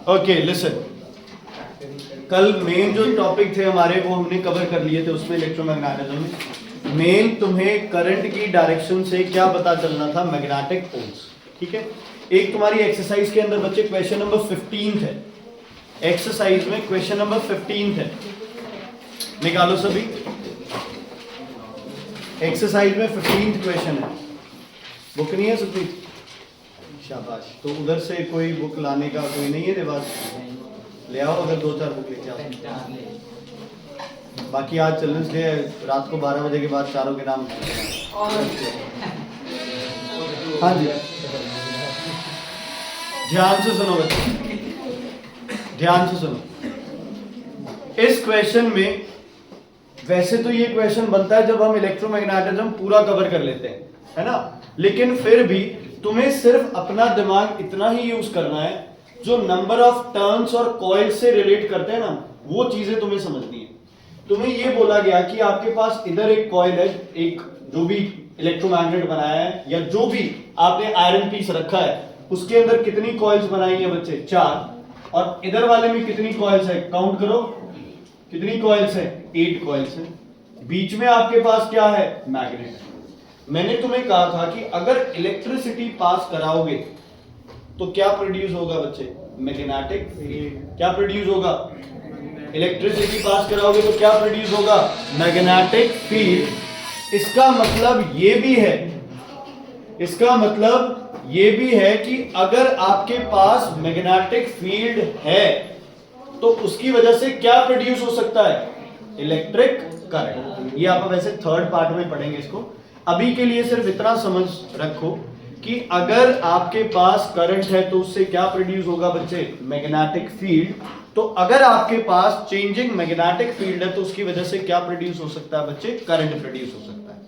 Okay listen, कल main जो topic थे हमारे वो हमने कवर कर लिए थे उसमें इलेक्ट्रोमैग्नेटिज्म में। मेन तुम्हें करंट की डायरेक्शन से क्या पता चलना था, मैग्नेटिक पोल्स। ठीक है, एक तुम्हारी एक्सरसाइज के अंदर बच्चे क्वेश्चन नंबर 15 है, एक्सरसाइज में क्वेश्चन नंबर 15 है, निकालो सभी। एक्सरसाइज में 15 क्वेश्चन है, बुक नहीं है सभी? शाबाश। तो उधर से कोई बुक लाने का कोई नहीं है रिवाज? ले आओ, अगर 2-4 बुक लेके आओ। बाकी आज चिल्ड्रंस डे है, रात को 12 बजे के बाद चारों के नाम। हाँ जी, ध्यान से सुनो बच्चे, ध्यान से सुनो। इस क्वेश्चन में वैसे तो ये क्वेश्चन बनता है जब हम इलेक्ट्रोमैग्नेटिज्म पूरा कवर कर लेते हैं, है ना, लेकिन फिर भी तुम्हें सिर्फ अपना दिमाग इतना ही यूज करना है, जो नंबर ऑफ टर्न्स और कॉइल्स से रिलेट करते हैं ना, वो चीजें तुम्हें समझनी है। तुम्हें ये बोला गया कि आपके पास इधर एक कॉइल है, एक जो भी इलेक्ट्रोमैग्नेट बनाया है या जो भी आपने आयरन पीस रखा है, उसके अंदर कितनी कॉइल्स बनाई है बच्चे? 4। और इधर वाले में कितनी कॉइल्स है? काउंट करो, कितनी कॉइल्स है? 8 कॉइल्स है। बीच में आपके पास क्या है? मैग्नेट। मैंने तुम्हें कहा था कि अगर इलेक्ट्रिसिटी पास कराओगे तो क्या प्रोड्यूस होगा बच्चे? Magnetic field. क्या प्रोड्यूस होगा? इलेक्ट्रिसिटी पास कराओगे तो क्या प्रोड्यूस होगा? Magnetic field. इसका मतलब ये भी है, इसका मतलब ये भी है कि अगर आपके पास मैग्नेटिक फील्ड है तो उसकी वजह से क्या प्रोड्यूस हो सकता है? Electric current. ये आप वैसे 3rd पार्ट में पढ़ेंगे इसको। अभी के लिए सिर्फ इतना समझ रखो कि अगर आपके पास करंट है तो उससे क्या प्रोड्यूस होगा बच्चे? Magnetic field. तो अगर आपके पास चेंजिंग मैग्नेटिक फील्ड है तो उसकी वजह से क्या प्रोड्यूस हो सकता है बच्चे? करंट प्रोड्यूस हो सकता है।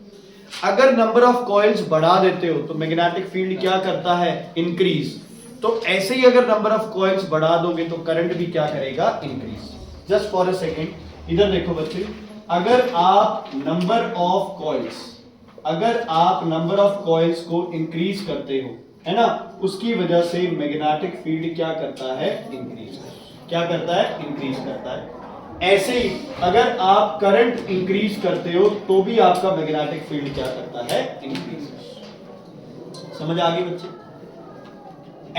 अगर नंबर ऑफ कॉइल्स बढ़ा देते हो तो मैग्नेटिक फील्ड क्या करता है? इंक्रीज। तो ऐसे ही अगर नंबर ऑफ कॉइल्स बढ़ा दोगे तो करंट भी क्या करेगा? Increase. Just for a second, इधर देखो बच्चे, अगर आप नंबर ऑफ कॉइल्स को इंक्रीज करते हो, है ना, उसकी वजह से मैग्नेटिक फील्ड क्या करता है? इंक्रीज। क्या करता है? इंक्रीज करता है। ऐसे ही अगर आप करंट इंक्रीज करते हो तो भी आपका मैग्नेटिक फील्ड क्या करता है? इंक्रीज। समझ आ गई बच्चे?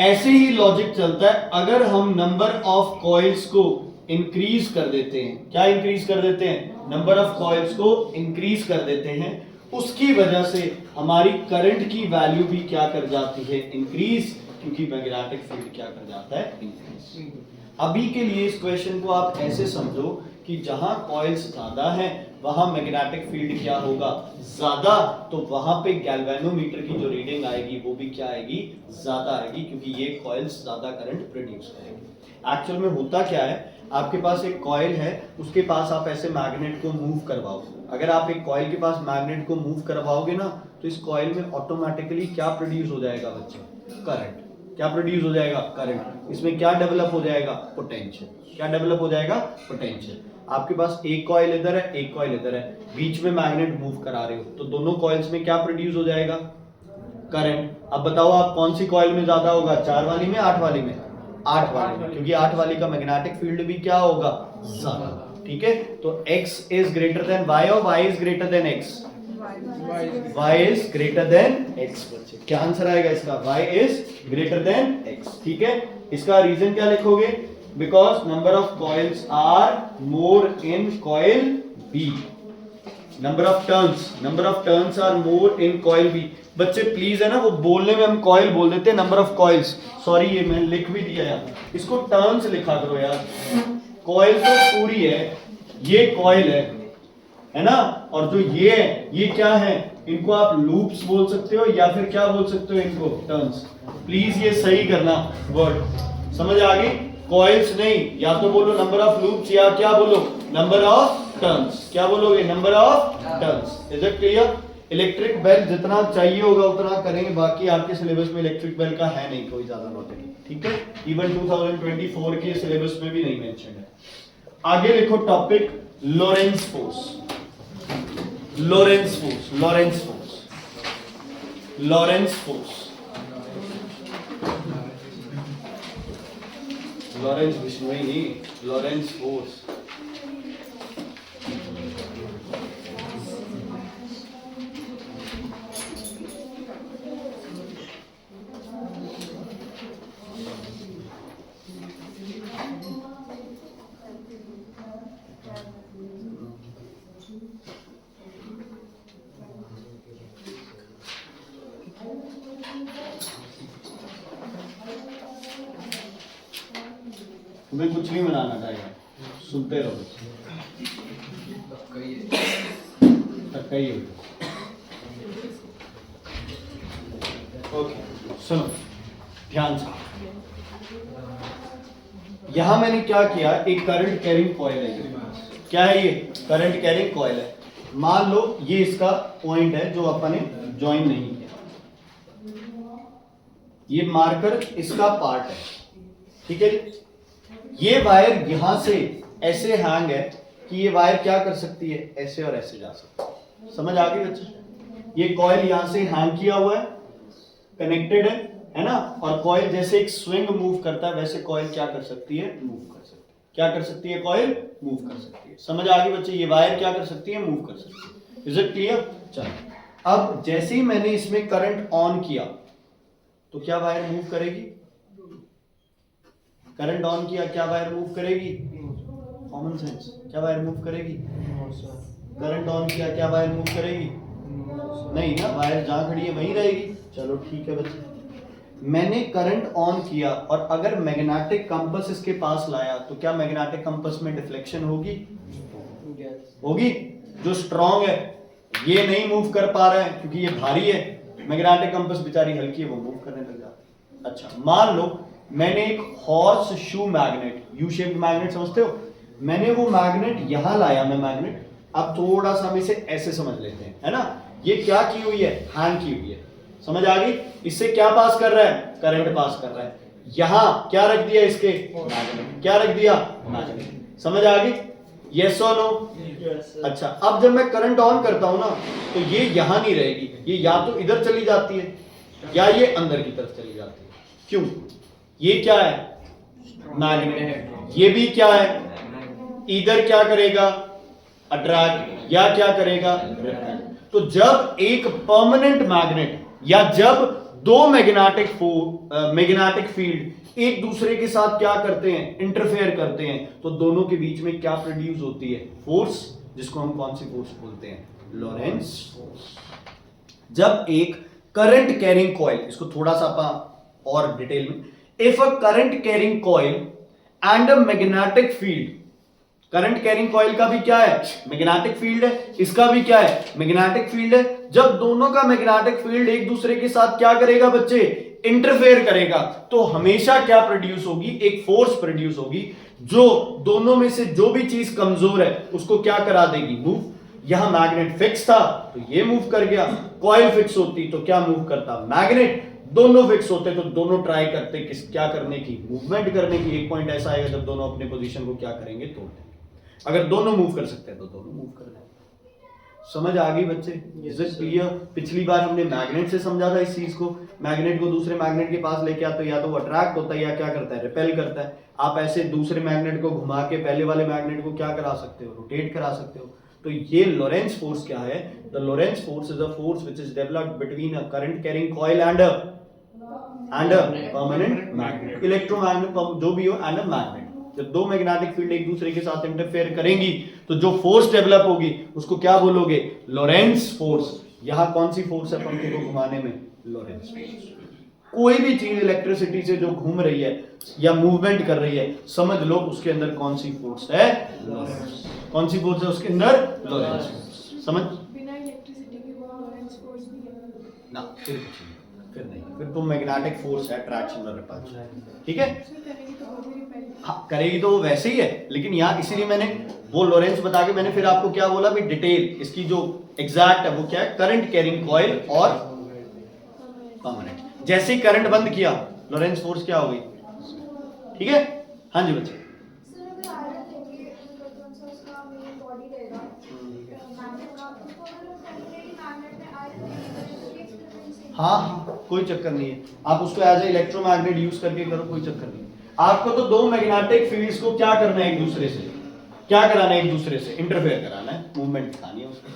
ऐसे ही लॉजिक चलता है अगर हम नंबर ऑफ कॉइल्स को इंक्रीज कर देते हैं। क्या इंक्रीज कर देते हैं? नंबर ऑफ कॉइल्स को इंक्रीज कर देते हैं, उसकी वजह से हमारी करंट की वैल्यू भी क्या कर जाती है? इंक्रीज, क्योंकि मैग्नेटिक फील्ड क्या कर जाता है? इंक्रीज। अभी के लिए इस क्वेश्चन को आप ऐसे समझो कि जहां कॉइल्स ज्यादा हैं वहां मैग्नेटिक फील्ड क्या होगा? ज्यादा। तो वहां पे गैल्वेनोमीटर की जो रीडिंग आएगी वो भी क्या आएगी? ज्यादा आएगी, क्योंकि ये कॉइल्स ज्यादा करंट प्रोड्यूस करेंगे। एक्चुअल में होता क्या है, आपके पास एक कॉइल है, उसके पास आप ऐसे मैग्नेट को मूव करवाओ। अगर आप एक कॉइल के पास मैग्नेट को मूव करवाओगे ना तो इस कॉइल में ऑटोमेटिकली क्या प्रोड्यूस हो जाएगा बच्चे? करंट। क्या प्रोड्यूस हो जाएगा? करंट। इसमें क्या डेवलप हो जाएगा? पोटेंशियल। क्या डेवलप हो जाएगा? पोटेंशियल। आपके पास एक कॉइल इधर है, एक कॉइल इधर है, बीच में मैग्नेट मूव करा रहे हो तो दोनों कॉइल्स में क्या प्रोड्यूस हो जाएगा? करंट। अब बताओ आप कौन सी कॉइल में ज्यादा होगा? 4 वाली में, 8 वाली में? 8 वाली में, क्योंकि 8 वाली का मैग्नेटिक फील्ड भी क्या होगा? ज्यादा। ठीक है, तो x is greater than y और y is greater than x? y is greater than x। बच्चे क्या आंसर आएगा इसका? y is greater than x। ठीक है, इसका रीजन क्या लिखोगे? Because number of coils are more in coil B। Number of turns are more in coil B। बच्चे प्लीज, है ना, वो बोलने में हम कॉइल बोल देते हैं, नंबर ऑफ कॉइल्स, सॉरी ये मैंने लिख भी दिया यार, इसको टर्न्स लिखा करो यार। कॉइल तो पूरी है, ये कॉइल है ना, और जो ये है ये क्या है? इनको आप लूप्स बोल सकते हो या फिर क्या बोल सकते हो? इनको टर्न्स। प्लीज ये सही करना वर्ड, समझ आ गई? कॉइल्स नहीं, या तो बोलो नंबर ऑफ लूप्स या क्या बोलो? Number of turns. क्या बोलोगे? Number of turns. Is it clear? Electric bell जितना चाहिए होगा उतना करेंगे, बाकी आपके सिलेबस में इलेक्ट्रिक बेल का है नहीं कोई ज्यादा नॉलेज। ठीक है, इवन 2024 के सिलेबस में भी नहीं मेंशन है। आगे लिखो topic Lorentz force. Lorentz force, Lorentz force, Lorentz force. Lawrence Bishnoi नहीं, लॉरेंस फोर्स। तुम्हें कुछ नहीं बनाना चाहिए, सुनते रहो। तक ही ओके, सुनो ध्यान से। यहां मैंने क्या किया, एक करंट कैरिंग कॉइल है। क्या है ये? करंट कैरिंग कॉइल है। मान लो ये इसका पॉइंट है जो अपन ने ज्वाइन नहीं किया, ये मार्कर इसका पार्ट है, ठीक है। ये वायर यहां से ऐसे हैंग है कि ये वायर क्या कर सकती है, ऐसे और ऐसे जा सकती है। समझ आ गई बच्चे? ये कॉइल यहां से हैंग किया हुआ है, कनेक्टेड है ना। और कॉइल जैसे एक स्विंग मूव करता है वैसे कॉइल क्या कर सकती है, मूव कर सकती है। क्या कर सकती है? कॉइल मूव कर सकती है। समझ आ गई बच्चे? ये वायर क्या कर सकती है, मूव कर सकती है। Is it clear? चलो, अब जैसे ही मैंने इसमें करंट ऑन किया तो क्या वायर मूव करेगी? करंट ऑन किया, क्या वायर मूव करेगी? कॉमन सेंस, क्या वायर मूव करेगी? करंट ऑन किया, क्या वायर मूव करेगी? नहीं ना, वायर जहां खड़ी है वहीं रहेगी। चलो ठीक है बच्चे, मैंने करंट ऑन किया और अगर मैग्नेटिक कंपास इसके पास लाया तो क्या मैग्नेटिक कंपास में डिफ्लेक्शन होगी? होगी। जो स्ट्रॉन्ग है ये नहीं मूव कर पा रहा है क्योंकि ये भारी है, मैग्नेटिक कंपास बेचारी हल्की है, वो मूव करने लग जाती है। अच्छा, मान लो मैंने एक horse shoe magnet, U shaped magnet समझते हो, मैंने वो मैग्नेट यहां लाया। मैं मैग्नेट अब थोड़ा सा हम इसे ऐसे समझ लेते हैं, है ना। ये क्या की हुई है, हैंग की हुई है। समझ आ गई? इससे क्या पास कर रहा है, करंट पास कर रहा है। यहां क्या रख दिया, इसके मैग्नेट, क्या रख दिया, मैग्नेट। समझ आ गई? यस और नो? अच्छा, अब जब मैं करंट ऑन करता हूं ना तो ये यहां नहीं रहेगी, ये या तो इधर चली जाती है या ये अंदर की तरफ चली जाती है। क्यों? ये क्या है, मैग्नेट। ये भी क्या है, इधर क्या करेगा, अट्रैक्ट, या क्या करेगा, रिपेल। तो जब एक परमानेंट मैग्नेट या जब दो मैग्नेटिक फील्ड एक दूसरे के साथ क्या करते हैं, इंटरफेयर करते हैं, तो दोनों के बीच में क्या प्रोड्यूस होती है, फोर्स, जिसको हम कौन सी फोर्स बोलते हैं, लॉरेंस फोर्स। जब एक करंट कैरिंग कॉइल, इसको थोड़ा सा और डिटेल में, if a current carrying coil and a magnetic field, current carrying coil का भी क्या है, मैग्नेटिक फील्ड है, इसका भी क्या है, मैग्नेटिक फील्ड है। जब दोनों का मैग्नेटिक फील्ड एक दूसरे के साथ क्या करेगा बच्चे, इंटरफेयर करेगा, तो हमेशा क्या प्रोड्यूस होगी, एक फोर्स प्रोड्यूस होगी जो दोनों में से जो भी चीज कमजोर है उसको क्या करा देगी, मूव। यहां मैग्नेट फिक्स था तो ये मूव कर गया, कॉइल फिक्स होती तो क्या मूव करता, मैग्नेट। दोनों फिक्स होते तो दोनों ट्राई करते किस, क्या करने की, मूवमेंट करने की। एक पॉइंट ऐसा आएगा जब दोनों अपने पोजीशन को क्या करेंगे, तोड़ देंगे। अगर दोनों मूव कर सकते हैं तो दोनों मूव कर लेंगे। समझ आ गई बच्चे? Is it clear? पिछली बार हमने मैग्नेट से समझा था इस चीज को, मैग्नेट को दूसरे मैग्नेट के पास लेके आते या तो वो अट्रैक्ट होता है या क्या करता है, रिपेल करता है। आप ऐसे दूसरे मैग्नेट को घुमा के पहले वाले मैग्नेट को क्या करा सकते हो, रोटेट करा सकते हो। तो ये लॉरेंस फोर्स क्या है, the Lawrence force is a force which is developed between a current carrying coil and a permanent magnet, electromagnet जो भी हो, एंड अ मैग्नेट। जब दो मैग्नेटिक फील्ड एक दूसरे के साथ इंटरफेयर करेंगी तो जो फोर्स डेवलप होगी उसको क्या बोलोगे, लॉरेंस फोर्स। यहां कौन सी फोर्स है पंखे को घुमाने में, लॉरेंस फोर्स। कोई भी चीज इलेक्ट्रिसिटी से जो घूम रही है या मूवमेंट कर रही है, समझ लो उसके अंदर कौन सी फोर्स है, लॉरेंस। कौन सी फोर्स है उसके अंदर, लॉरेंस फोर्स। समझ? बिना इलेक्ट्रिसिटी के वो लॉरेंस फोर्स भी है ना, फिर नहीं, फिर तो मैग्नेटिक फोर्स है, अट्रैक्शन और रिपल्शन। ठीक है, हाँ करेगी तो वो वैसे ही है, लेकिन यहाँ इसीलिए मैंने वो लॉरेंस बता के मैंने फिर आपको क्या बोला भी, डिटेल इसकी जो एग्जैक्ट है वो क्या है, करंट कैरिंग कॉइल और परमानेंट। जैसे ही करंट बंद किया लॉरेंस फोर्स क्या हो गई। ठीक है, हाँ जी बच्चे। हाँ हाँ कोई चक्कर नहीं है, आप उसको एज ए इलेक्ट्रोमैग्नेट यूज करके करो, कोई चक्कर नहीं। आपको तो दो मैग्नेटिक फील्ड्स को क्या करना है, एक दूसरे से क्या कराना है, एक दूसरे से इंटरफेयर कराना है, मूवमेंट दिखानी है उसको।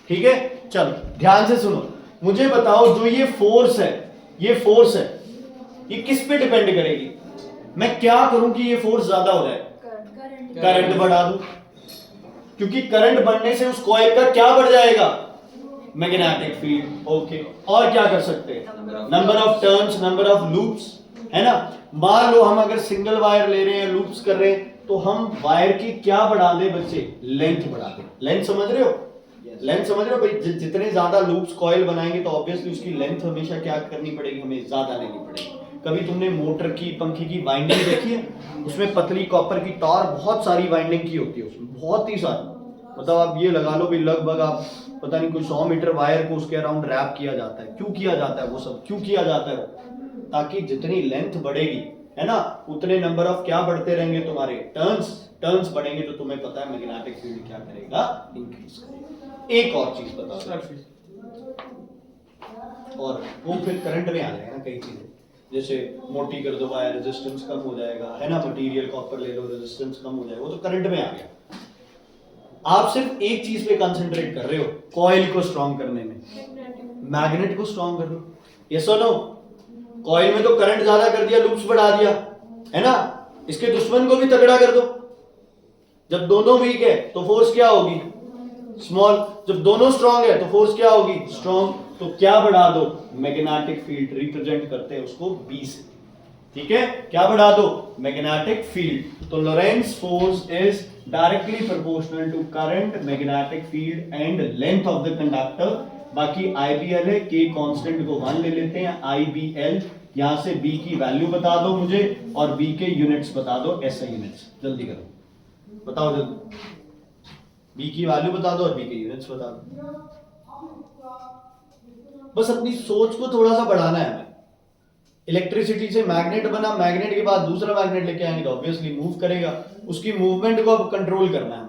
ठीक है, चलो ध्यान से सुनो, मुझे बताओ जो ये फोर्स है, ये फोर्स है, ये किस पे डिपेंड करेगी? मैं क्या करूं कि ये फोर्स ज्यादा हो जाए? करंट बढ़ा दूं, क्योंकि करंट बढ़ने से उस कॉइल का क्या बढ़ जाएगा? Magnetic field. ओके, और क्या कर सकते हैं? Number of turns, number of loops, है ना। मान लो हम अगर सिंगल वायर ले रहे हैं, लूप्स कर रहे हैं, तो हम वायर की क्या बढ़ा दें बच्चे? लेंथ बढ़ा दें। लेंथ समझ रहे हो? लेंथ समझ रहे हो भाई? जितने ज्यादा लूप्स कॉइल बनाएंगे तो ऑब्वियसली उसकी लेंथ हमेशा क्या करनी पड़ेगी? हमें ज्यादा लेनी पड़ेगी। कभी तुमने मोटर की, पंखे की वाइंडिंग देखी है? उसमें पतली कॉपर की तार, बहुत सारी वाइंडिंग की होती है उसमें, बहुत ही सारी, मतलब आप ये लगा लो भी लगभग आप पता नहीं कोई 100 मीटर वायर को उसके अराउंड रैप किया जाता है। क्यों किया जाता है वो सब? क्यों किया जाता है? ताकि जितनी लेंथ बढ़ेगी, है ना, उतने नंबर ऑफ क्या बढ़ते रहेंगे तुम्हारे? टर्न्स। टर्न्स बढ़ेंगे तो तुम्हें पता है मैग्नेटिक फील्ड क्या करेगा? इंक्रीज करेगा। एक और चीज बताओ, और वो फिर करंट में आ जाएगा ना कई चीजें, जैसे मोटी कर दो वायर, रेजिस्टेंस कम हो जाएगा, है ना, मटेरियल कॉपर ले लो, रेजिस्टेंस कम हो जाएगा, वो तो करंट में आ गया। आप सिर्फ एक चीज पे कंसंट्रेट कर रहे हो, कॉइल को स्ट्रॉन्ग करने में, मैग्नेट को स्ट्रॉन्ग कर लो। यस और नो? कॉइल में तो करंट ज्यादा कर दिया, लूप्स बढ़ा दिया, है ना, इसके दुश्मन को भी तगड़ा कर दो। जब दोनों वीक है तो फोर्स क्या होगी? स्मॉल। जब दोनों स्ट्रॉन्ग है तो फोर्स क्या होगी? स्ट्रॉन्ग। तो क्या बढ़ा दो? Magnetic field. रिप्रेजेंट करते हैं उसको बी से। ठीक है, क्या बढ़ा दो? Magnetic field. तो Lorentz force is directly proportional to current, magnetic field and length of the conductor. बाकी आईबीएल है, के कांस्टेंट को 1 ले लेते हैं, आईबीएल। यहां से बी की वैल्यू बता दो मुझे, और बी के यूनिट्स बता दो, एसआई यूनिट्स। जल्दी करो, बताओ जल्दी। बी की वैल्यू बता दो और बी के यूनिट्स बता दो। बस अपनी सोच को थोड़ा सा बढ़ाना है हमें। इलेक्ट्रिसिटी से मैग्नेट बना, मैग्नेट के बाद दूसरा मैग्नेट लेके आएंगे तो ऑब्वियसली मूव करेगा, उसकी मूवमेंट को अब कंट्रोल करना है।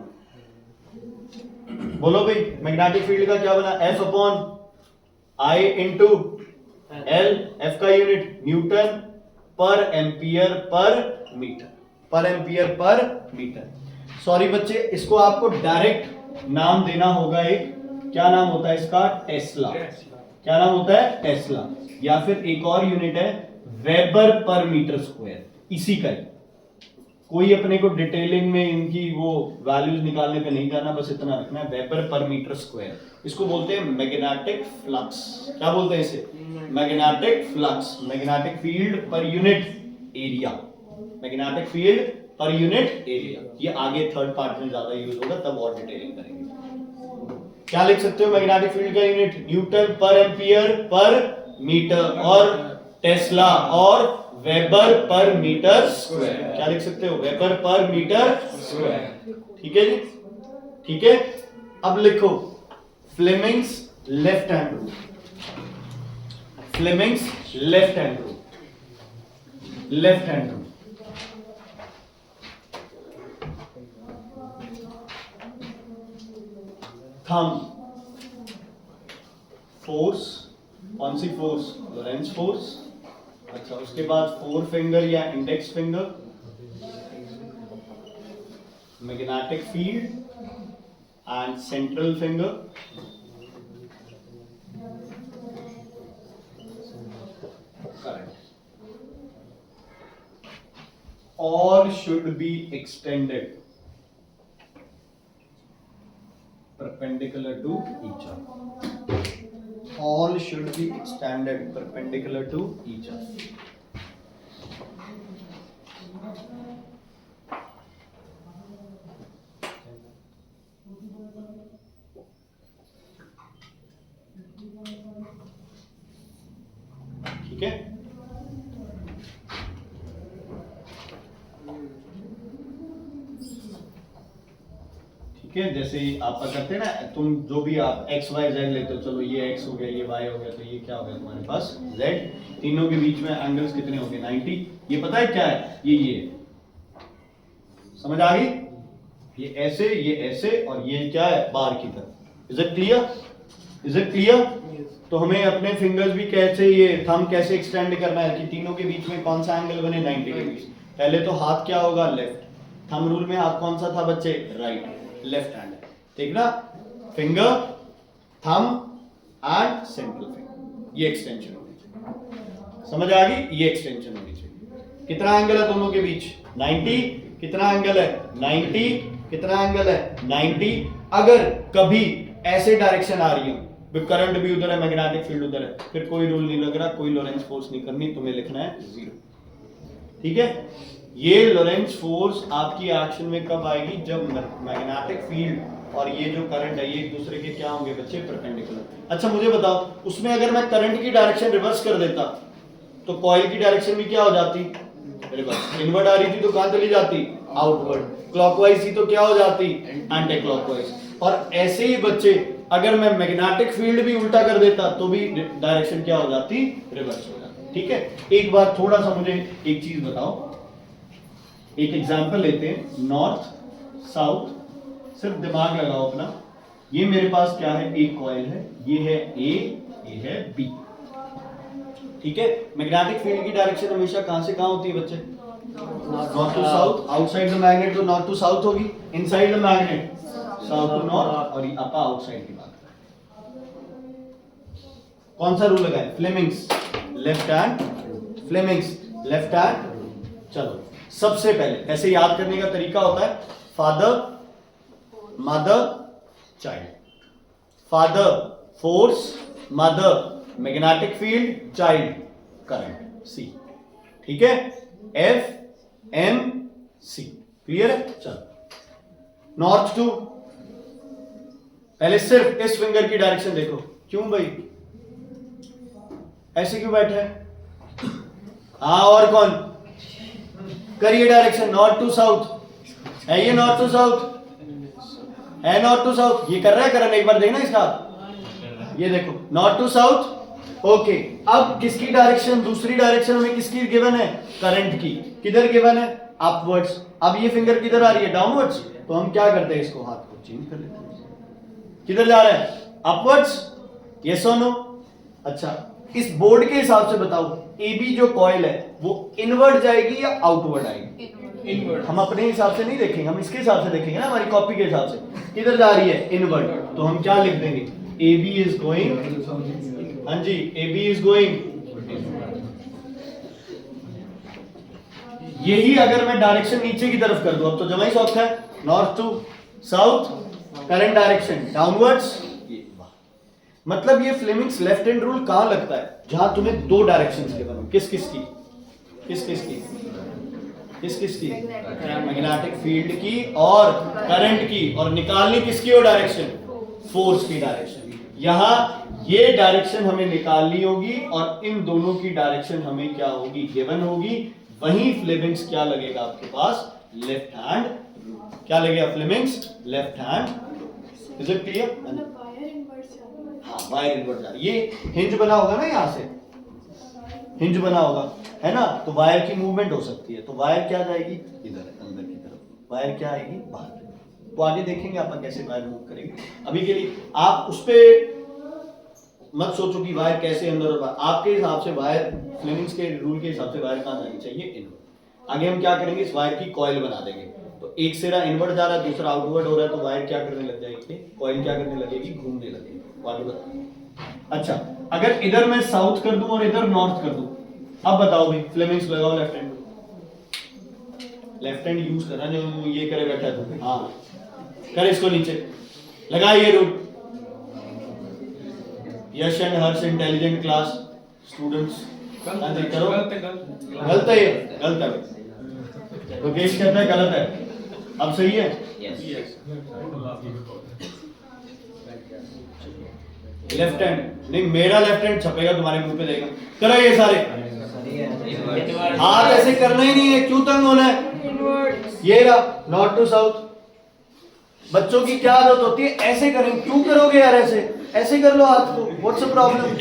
बोलो भाई, मैग्नेटिक फील्ड का क्या बना? F upon I into L. F का यूनिट न्यूटन पर एम्पियर पर मीटर, पर एम्पियर पर मीटर। सॉरी बच्चे, इसको आपको डायरेक्ट नाम देना होगा, एक क्या नाम होता है इसका? टेस्ला। क्या नाम होता है? टेस्ला। या फिर एक और यूनिट है वेबर पर मीटर स्क्वायर, इसी का ही। कोई अपने को डिटेलिंग में इनकी वो वैल्यूज निकालने पे नहीं जाना, बस इतना रखना है, वेबर पर मीटर स्क्वायर। इसको बोलते हैं मैग्नेटिक फ्लक्स। क्या बोलते हैं इसे? Magnetic flux. Magnetic field per unit area, magnetic field per unit area. ये आगे थर्ड पार्ट में ज्यादा यूज होगा, तब और डिटेलिंग करेंगे। क्या लिख सकते हो मैग्नेटिक फील्ड का यूनिट? न्यूटन पर एम्पियर पर मीटर, और टेस्ला और वेबर पर मीटर स्क्वायर। क्या लिख सकते हो? वेबर पर मीटर स्क्वायर। ठीक है जी, ठीक है। अब लिखो Fleming's left hand rule. Fleming's left hand rule. Left hand rule, thumb force. कौन सी फोर्स? Lorentz force. अच्छा, उसके बाद फोर फिंगर या index finger, magnetic field and central finger, current. All should be extended perpendicular to each other. All should be extended perpendicular to each other. ठीक है, ठीक है। जैसे आप करते हैं ना, तुम जो भी आप एक्स वाई जेड लेते हो, चलो ये एक्स हो गया, ये वाई हो गया, तो ये क्या हो गया तुम्हारे पास? जेड। तीनों के बीच में एंगल्स कितने हो गए? 90। ये पता है क्या है? ये समझ आ गई? ये ऐसे और ये क्या है? बार की तरफ। Is it clear? Is it clear? तो हमें अपने फिंगर्स भी कैसे, ये थंब कैसे एक्सटेंड करना है कि तीनों के बीच में कौन सा एंगल बने, 90 डिग्री। पहले तो हाथ क्या होगा, लेफ्ट। थंब रूल में हाथ कौन सा था बच्चे, राइट, लेफ्ट हैंड, ठीक ना। Finger, thumb and central finger, ये एक्सटेंशन होनी चाहिए, समझ आ गई, ये एक्सटेंशन होनी चाहिए। कितना एंगल है दोनों के बीच, 90। कितना एंगल है, 90। कितना एंगल है, 90। अगर कभी ऐसे डायरेक्शन आ रही है, करंट भी उधर है, मैग्नेटिक फील्ड उधर है, फिर कोई रूल नहीं लग रहा, कोई लोरेंट्ज फोर्स नहीं करनी, तुम्हें लिखना है 0, ठीक है। ये लोरेंट्ज फोर्स आपकी एक्शन में कब आएगी, जब मैग्नेटिक फील्ड और ये जो करंट है ये एक दूसरे के क्या होंगे बच्चे, परपेंडिकुलर। अच्छा मुझे बताओ, उसमें अगर मैं करंट की डायरेक्शन रिवर्स कर देता तो कॉइल की डायरेक्शन भी क्या हो जाती, रिवर्स। इनवर्ड आ रही थी तो कहां चली जाती, आउटवर्ड। क्लॉकवाइज थी तो क्या हो जाती, एंटी क्लॉकवाइज। और ऐसे ही बच्चे अगर मैं मैग्नेटिक फील्ड भी उल्टा कर देता तो भी डायरेक्शन क्या हो जाती, रिवर्स हो जाती, ठीक है। एक बार थोड़ा सा मुझे एक चीज बताओ, एक एग्जांपल लेते हैं, नॉर्थ साउथ, सिर्फ दिमाग लगाओ अपना। ये मेरे पास क्या है, एक कॉइल है, ये है ए, ये है बी, ठीक है। मैग्नेटिक फील्ड की डायरेक्शन हमेशा कहां से कहां होती है बच्चे, north to south. Outside the magnet तो नॉर्थ टू साउथ होगी, inside the magnet south to north, और ये अपा आउटसाइड की बात करें। कौन सा रूल लगाए, Fleming's left hand, Fleming's left hand. चलो सबसे पहले ऐसे याद करने का तरीका होता है, father mother child, father force, mother magnetic field, child current, सी, ठीक है। एफ एम सी, क्लियर है। चलो नॉर्थ टू, पहले सिर्फ इस फिंगर की डायरेक्शन देखो, क्यों भाई ऐसे क्यों बैठे हैं, हाँ और कौन, करिए डायरेक्शन, नॉर्थ टू साउथ है, ये नॉर्थ टू साउथ है, नॉर्थ टू साउथ, ये कर रहा है करण, एक बार देखना इसका, ये देखो नॉर्थ टू साउथ, ओके। अब किसकी डायरेक्शन, दूसरी डायरेक्शन में किसकी गिवन है, करंट की, किधर गिवन है, अपवर्ड्स। अब ये फिंगर किधर आ रही है, डाउनवर्ड्स, तो हम क्या करते हैं, इसको हाथ को चेंज कर लेते हैं, किधर जा रहा है, अपवर्ड्स, यस और नो। अच्छा इस बोर्ड के हिसाब से बताओ, ए बी जो कॉइल है वो इनवर्ड जाएगी या आउटवर्ड आएगी, इनवर्ड। हम अपने हिसाब से नहीं देखेंगे, हम इसके हिसाब से देखेंगे ना, हमारी कॉपी के हिसाब से, किधर जा रही है, इनवर्ड, तो हम क्या लिख देंगे, ए बी इज गोइंग, हाँ जी, ए बी इज गोइंग। यही अगर मैं डायरेक्शन नीचे की तरफ कर दूं, अब तो जमा ही सौखा है, north to south, current direction downwards, मतलब ये फ्लेमिंग्स लेफ्ट हैंड रूल कहां लगता है, जहां तुम्हें दो डायरेक्शंस गिवन हो, किस किस की, किस किस की, किस किस की, मैग्नेटिक फील्ड की और करंट की, और निकालनी किसकी हो डायरेक्शन, फोर्स की डायरेक्शन। यहां ये डायरेक्शन हमें निकालनी होगी और इन दोनों की डायरेक्शन हमें क्या होगी, गिवन होगी। वहीं फ्लेमिंग्स क्या लगेगा आपके पास, लेफ्ट हैंड, क्या लगेगा Fleming's, left hand. Is it clear, हाँ वायर इनवर्ट जा रही है, ये हिंज बना होगा ना, यहाँ से हिंज बना होगा है ना, तो वायर की मूवमेंट हो सकती है, तो वायर क्या जाएगी, इधर अंदर की तरफ, वायर क्या आएगी, बाहर। तो आगे देखेंगे आप कैसे वायर मूव करेंगे, अभी के लिए आप उस पे मत सोचो कि वायर कैसे अंदर और बाहर, आपके हिसाब से वायर, फ्लेमिंग्स के रूल के हिसाब से वायर कहाँ जानी चाहिए, इनवर्ट। आगे हम क्या करेंगे, इस वायर की कॉइल बना देंगे, तो एक सिरा इनवर्ट जा रहा है, दूसरा आउटवर्ड हो रहा है, तो वायर क्या करने लग जाएगी, कॉइल क्या करने लगेगी, घूमने लगेगी। अच्छा अगर इधर मैं साउथ कर दूं और इधर नॉर्थ कर दूं, अब बताओ भाई, फ्लेमिंग्स लगाओ left hand, left hand use करना, जो ये करे बैठा है, हाँ कर इसको नीचे लगा, ये rule. Yash and Harsh intelligent class students करो, गलत है, ये गलत है, लोकेश कहता है गलत है, अब सही है, लेफ्ट हैंड नहीं, मेरा लेफ्ट हैंड छपेगा तुम्हारे मुंह पे, देगा करो ये सारे, हाथ ऐसे करना ही नहीं है, क्यों तंग होना है, ये रहा नॉर्थ टू साउथ। बच्चों की क्या आदत होती है, ऐसे करें, क्यों करोगे यार, ऐसे ऐसे कर लो हाथ को, व्हाट्स द प्रॉब्लम,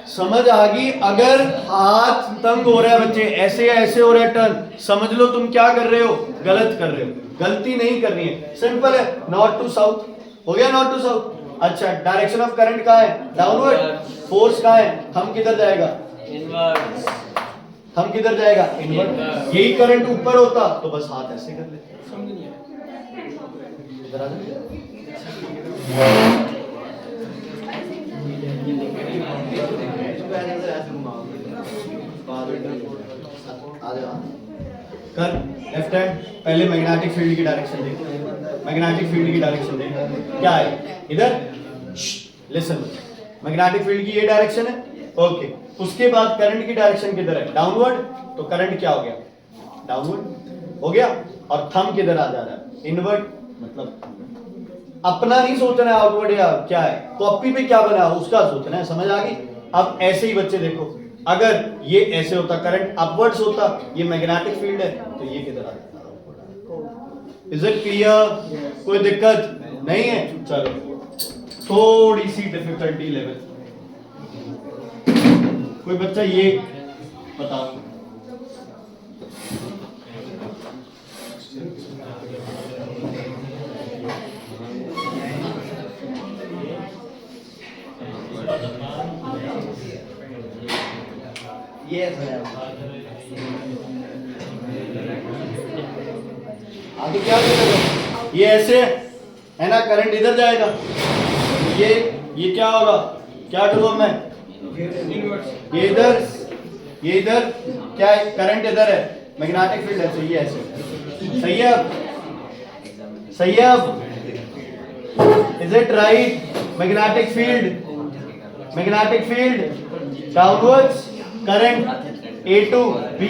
समझ आ गई। अगर हाथ तंग हो रहा है बच्चे, ऐसे या ऐसे हो रहा है टर्न, समझ लो तुम क्या कर रहे हो, गलत कर रहे हो, गलती नहीं करनी है, सिंपल है, नॉर्थ टू साउथ हो गया, नॉर्थ टू साउथ। अच्छा, डायरेक्शन ऑफ करंट कहाँ है? डाउनवर्ड। फोर्स कहाँ है? थंब किधर जाएगा? इनवर्ड। थंब किधर जाएगा? इनवर्ड। यही करंट ऊपर होता तो बस हाथ ऐसे कर लेते। इधर आ जाओ। कर लेफ्ट हैंड, पहले मैग्नेटिक फील्ड की डायरेक्शन देख। मैग्नेटिक फील्ड की डायरेक्शन देख क्या है इधर। लिसन, मैग्नेटिक फील्ड की ये डायरेक्शन है, ओके। उसके बाद करंट की डायरेक्शन किधर है? डाउनवर्ड। तो करंट क्या हो गया? डाउनवर्ड हो गया। और थंब किधर आ जा रहा है? इनवर्ड। मतलब अपना नहीं सोचना है आउटवर्ड या क्या है, कॉपी पे क्या बना उसका सोचना है। समझ आ गई? अब ऐसे ही बच्चे देखो, अगर ये ऐसे होता करंट अपवर्ड्स होता, ये मैग्नेटिक फील्ड है तो ये किधर आ जाता? Is it clear? कोई दिक्कत नहीं है? चलो थोड़ी सी डिफिकल्टी लेवल, कोई बच्चा ये बताओ। ये आगे क्या करेगा? ये ऐसे है ना, करंट इधर जाएगा, ये क्या होगा? क्या करूँ मैं? ये इधर क्या है? करंट इधर है, मैग्नेटिक फील्ड है, सही है ऐसे। सही है अब? सही है अब? Is it right? Magnetic field downwards, current A to B,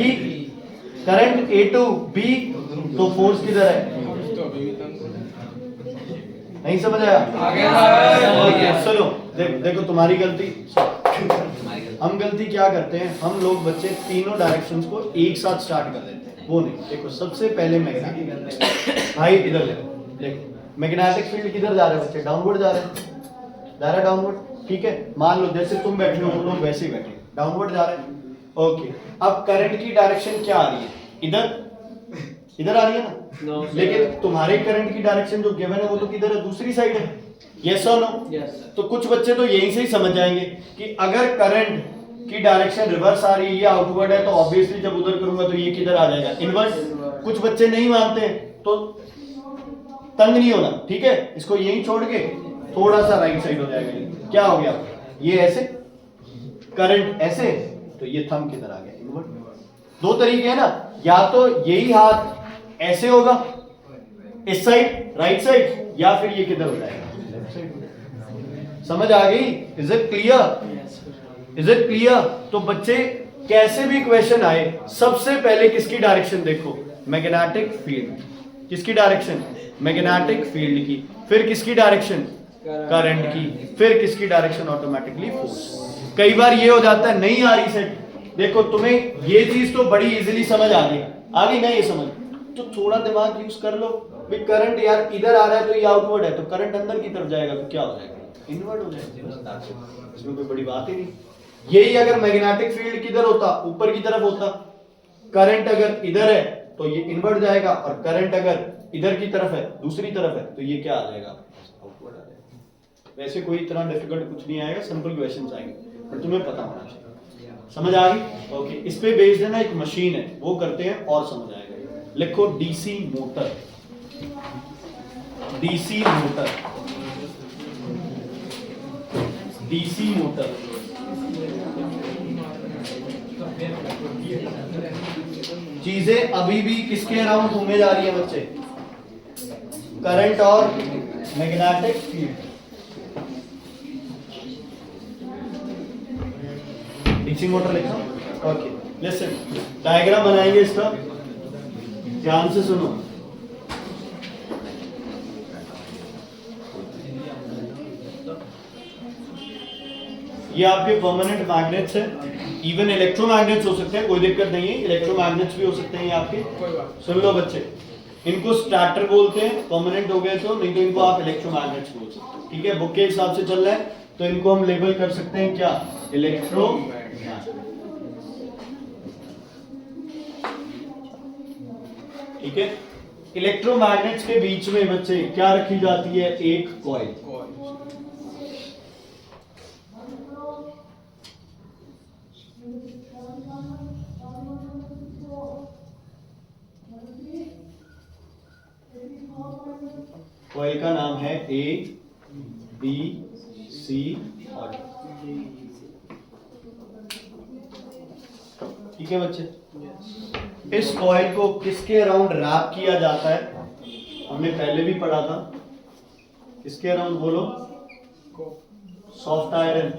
current A to B, तो फोर्स किधर है? नहीं समझ आया? सुनो, देखो तुम्हारी गलती, हम गलती क्या करते हैं, हम लोग बच्चे तीनों डायरेक्शंस को एक साथ स्टार्ट कर देते हैं। वो नहीं, देखो सबसे पहले मैग्नेटिक, भाई इधर देखो मैग्नेटिक फील्ड किधर जा रहे हैं बच्चे? डाउनवर्ड जा रहे हैं, जा रहा है डाउनवर्ड, ठीक है। मान लो जैसे तुम बैठे हो, तुम लोग वैसे ही बैठे, डाउनवर्ड जा रहे हैं, ओके। अब करंट की डायरेक्शन क्या आ रही है? इधर आ रही है ना? No, लेकिन तुम्हारे करंट की डायरेक्शन जो गिवन है वो तो किधर है? दूसरी साइड है। यस और नो? तो कुछ बच्चे तो यहीं से ही समझ जाएंगे कि अगर करंट की डायरेक्शन रिवर्स आ रही है, ये आउटवर्ड है, तो ऑब्वियसली जब उधर करूंगा तो ये किधर आ जाएगा? इनवर्ट। कुछ बच्चे नहीं मानते तो तंग नहीं होना, ठीक है। इसको यहीं छोड़ के थोड़ा सा राइट साइड हो जाएगा। क्या हो गया? ये ऐसे करंट ऐसे, तो ये थंब किधर आ गया? इनवर्ट। दो तरीके हैं ना, या तो यही हाथ ऐसे होगा इस साइड राइट साइड, या फिर ये किधर हो जाएगा? Left side. समझ आ गई? Is it clear? Is it clear? तो बच्चे कैसे भी क्वेश्चन आए, सबसे पहले किसकी डायरेक्शन देखो? Magnetic field. किसकी डायरेक्शन? मैग्नेटिक फील्ड की। फिर किसकी डायरेक्शन? करंट की। फिर किसकी डायरेक्शन? Automatically force. कई बार ये हो जाता है नहीं आ रही सेट, देखो तुम्हें ये चीज तो बड़ी इजीली समझ आ गई ना, ये समझ तो थोड़ा दिमाग यूज कर लो। भाई करंट यार इधर आ रहा है तो ये आउटवर्ड है, तो करंट अंदर की तरफ जाएगा तो क्या हो जाएगा? इनवर्ट हो जाएगा। इसमें कोई बड़ी बात ही नहीं। यही अगर मैग्नेटिक फील्ड किधर होता? ऊपर की तरफ होता। करंट अगर इधर है तो ये इनवर्ट जाएगा, और करंट अगर इधर की तरफ है, दूसरी तरफ है, तो ये क्या आ जाएगा? आउटवर्ड आ जाएगा। वैसे कोई इतना डिफिकल्ट कुछ नहीं आएगा, सिंपल क्वेश्चंस आएंगे, पर तुम्हें पता होना चाहिए। समझ आ गई? ओके। इस पे बेस्ड है ना एक मशीन है, वो करते हैं और समझ आएगा। लिखो DC motor. DC motor, DC motor. चीजें अभी भी किसके अराउंड घूमे जा रही है बच्चे? करंट और मैग्नेटिक फील्ड। डीसी मोटर लिखा, ओके। लिसन, डायग्राम बनाएंगे इसका, ध्यान से सुनो। ये आपके परमानेंट मैग्नेट्स है, इवन इलेक्ट्रोमैग्नेट्स हो सकते हैं, कोई दिक्कत नहीं है, इलेक्ट्रोमैग्नेट्स भी हो सकते हैं ये आपके। सुन लो बच्चे, इनको स्टार्टर बोलते हैं, परमानेंट हो गए तो, नहीं तो इनको आप इलेक्ट्रोमैग्नेट्स बोल सकते हैं, ठीक है। बुक के हिसाब से चल रहा है तो इनको हम लेबल कर सकते हैं क्या? इलेक्ट्रोमैग्नेट, ठीक है। इलेक्ट्रोमैग्नेट्स के बीच में बच्चे क्या रखी जाती है? एक कॉइल। कॉइल का नाम है ए बी सी और ठीक है बच्चे। इस कॉइल को किसके अराउंड रैप किया जाता है? हमने पहले भी पढ़ा था। किसके अराउंड बोलो? Soft iron.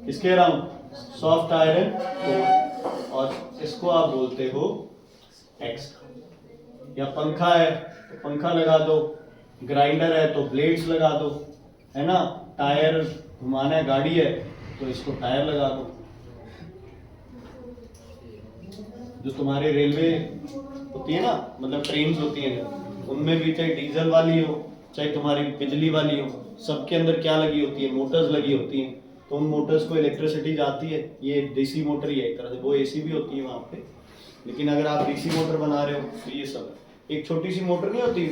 किसके अराउंड? Soft iron. और इसको आप बोलते हो एक्स। या पंखा है तो पंखा लगा दो, ग्राइंडर है तो ब्लेड्स लगा दो, है ना, टायर घुमाना है, गाड़ी है तो इसको टायर लगा दो। जो तुम्हारे रेलवे होती है ना, मतलब ट्रेन होती है, उनमें भी चाहे डीजल वाली हो चाहे तुम्हारी बिजली वाली हो, सबके अंदर क्या लगी होती है? मोटर्स लगी होती हैं। तो उन मोटर्स को इलेक्ट्रिसिटी जाती है। ये डीसी मोटर ही है एक तरह से, वो एसी भी होती है वहाँ पे। लेकिन अगर आप डीसी मोटर बना रहे हो तो ये सब एक छोटी सी मोटर नहीं होती,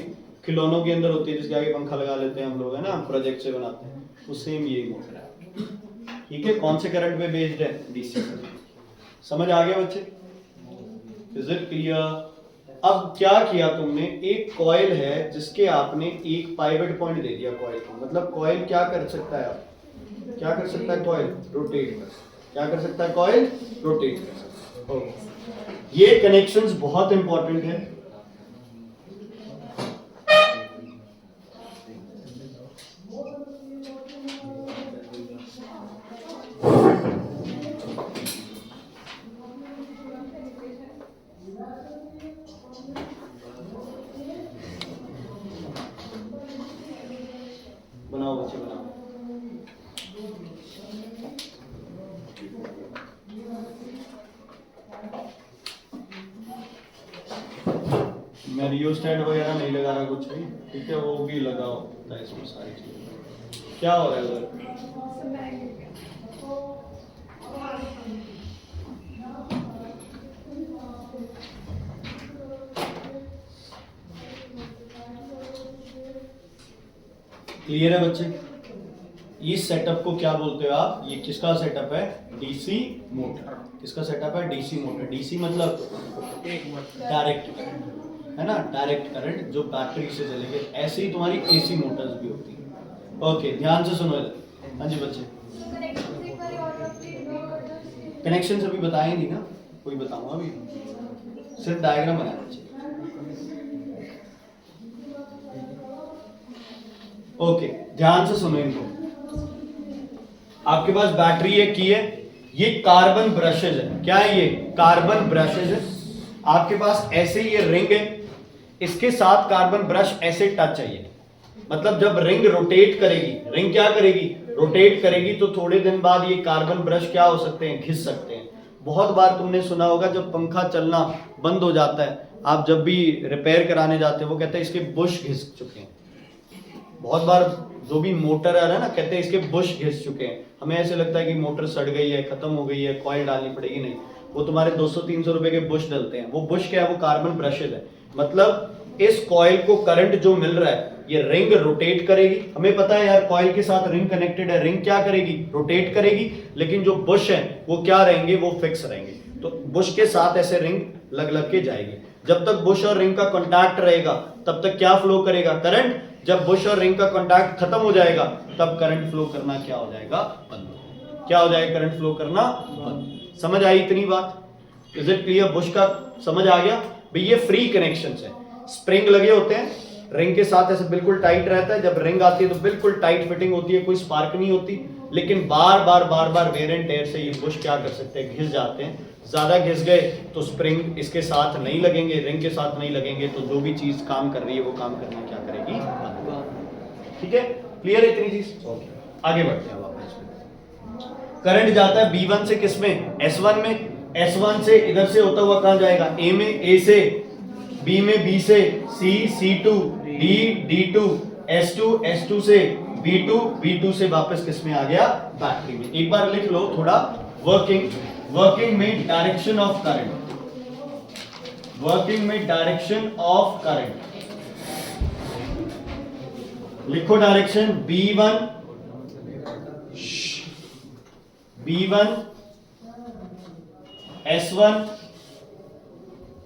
खिलौनों के अंदर होती है, जिसके आगे पंखा लगा लेते हैं हम लोग, है ना, प्रोजेक्ट से बनाते हैं, वो सेम यही मोटर है। ठीक है, कौन से करंट पे बेस्ड है? डीसी। समझ आ गया बच्चे? Is it clear? अब क्या किया तुमने? एक कॉइल है जिसके आपने एक पाइवट पॉइंट दे दिया कॉइल को। मतलब कॉइल क्या कर सकता है? क्या कर सकता है कॉइल? रोटेट कर सकता है। क्या कर सकता है कॉइल? रोटेट कर सकता है। ओके, ये कनेक्शंस बहुत इंपॉर्टेंट है। बनाओ बच्चे बनाओ। मैं रियोस्टेट वगैरह नहीं लगा रहा कुछ भी, ठीक है, वो भी लगा होता है इसमें सारी चीजें। क्या हो रहा है उधर? क्लियर है बच्चे? इस सेटअप को क्या बोलते हो आप? ये किसका सेटअप है? DC motor. किसका सेटअप है? DC motor. डीसी मतलब डायरेक्ट करंट, है ना, डायरेक्ट करंट जो बैटरी से चलेगी। ऐसे ही तुम्हारी एसी मोटर्स भी होती है। ओके, ध्यान से सुनो इधर। हाँ जी बच्चे, कनेक्शन अभी बताए नहीं ना, कोई बताऊंगा अभी, सिर्फ डायग्राम बनाना चाहिए। ओके, ध्यान से सुनो इनको। आपके पास बैटरी एक की है, ये कार्बन ब्रशेज है। क्या है ये? कार्बन ब्रशेज है। आपके पास ऐसे ही ये रिंग है, इसके साथ कार्बन ब्रश ऐसे टच चाहिए। मतलब जब रिंग रोटेट करेगी, रिंग क्या करेगी? रोटेट करेगी, तो थोड़े दिन बाद ये कार्बन ब्रश क्या हो सकते हैं? घिस सकते हैं। बहुत बार तुमने सुना होगा जब पंखा चलना बंद हो जाता है, आप जब भी रिपेयर कराने जाते हो, वो कहते हैं इसके बुश घिस चुके हैं। बहुत बार जो भी मोटर है ना, कहते हैं इसके बुश घिस चुके हैं। हमें ऐसे लगता है कि मोटर सड़ गई है, खत्म हो गई है, कॉइल डालनी पड़ेगी। नहीं, वो तुम्हारे 200-300 रुपए के बुश डलते हैं। वो बुश क्या है? वो कार्बन ब्रशेज है। मतलब इस कॉइल को करंट जो मिल रहा है, ये रिंग रोटेट करेगी। हमें पता है यार, कॉइल के साथ रिंग कनेक्टेड है, रिंग क्या करेगी? रोटेट करेगी। लेकिन जो बुश है वो क्या रहेंगे? वो फिक्स रहेंगे। तो बुश के साथ ऐसे रिंग लग लग के जाएगी। जब तक बुश और रिंग का कॉन्टैक्ट रहेगा तब तक क्या फ्लो करेगा? करंट। जब बुश और रिंग का कॉन्टैक्ट खत्म हो जाएगा तब करंट फ्लो करना क्या हो जाएगा? बंद। क्या हो जाएगा? करंट फ्लो करना बंद। समझ आई इतनी बात? Is it clear? बुश का समझ आ गया भाई? ये फ्री कनेक्शंस है, स्प्रिंग लगे होते हैं, रिंग के साथ ऐसे बिल्कुल टाइट रहता है। जब रिंग आती है तो बिल्कुल टाइट फिटिंग होती है, कोई स्पार्क नहीं होती। लेकिन बार बार वेयर एंड टेयर से ये बुश क्या कर सकते हैं? घिस जाते हैं। ज्यादा घिस गए तो स्प्रिंग इसके साथ नहीं लगेंगे, रिंग के साथ नहीं लगेंगे, तो जो भी चीज काम कर रही है वो काम करना क्या करेगी? ठीक है, क्लियर है इतनी चीज? आगे बढ़ते हैं वापस। करंट जाता है B1 से किसमें? S1 में। S1 से इधर से होता हुआ कहां जाएगा? A में, A से, B में, B से, C, C2, D, D2, S2, S2 से B2, B2 से वापस किसमें आ गया? बैटरी में। एक बार लिख लो थोड़ा वर्किंग में डायरेक्शन ऑफ करंट, वर्किंग में डायरेक्शन ऑफ करंट लिखो। डायरेक्शन B1, B1, S1,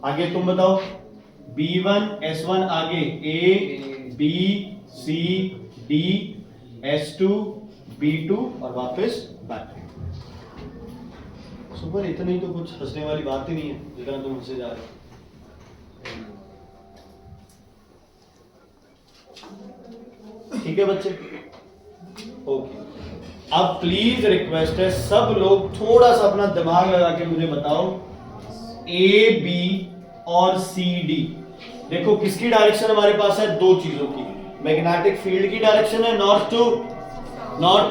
आगे तुम बताओ। B1 S1 आगे A B C D S2 B2 और वापस बैक। सुपर, इतनी तो कुछ हंसने वाली बात ही नहीं है जितना तुम हंसे जा रहे हो। ठीक है बच्चे, ओके। अब प्लीज रिक्वेस्ट है सब लोग थोड़ा सा अपना दिमाग लगा के मुझे बताओ, ए बी और सी डी, देखो किसकी डायरेक्शन हमारे पास है, दो चीजों की, मैग्नेटिक फील्ड की डायरेक्शन है नॉर्थ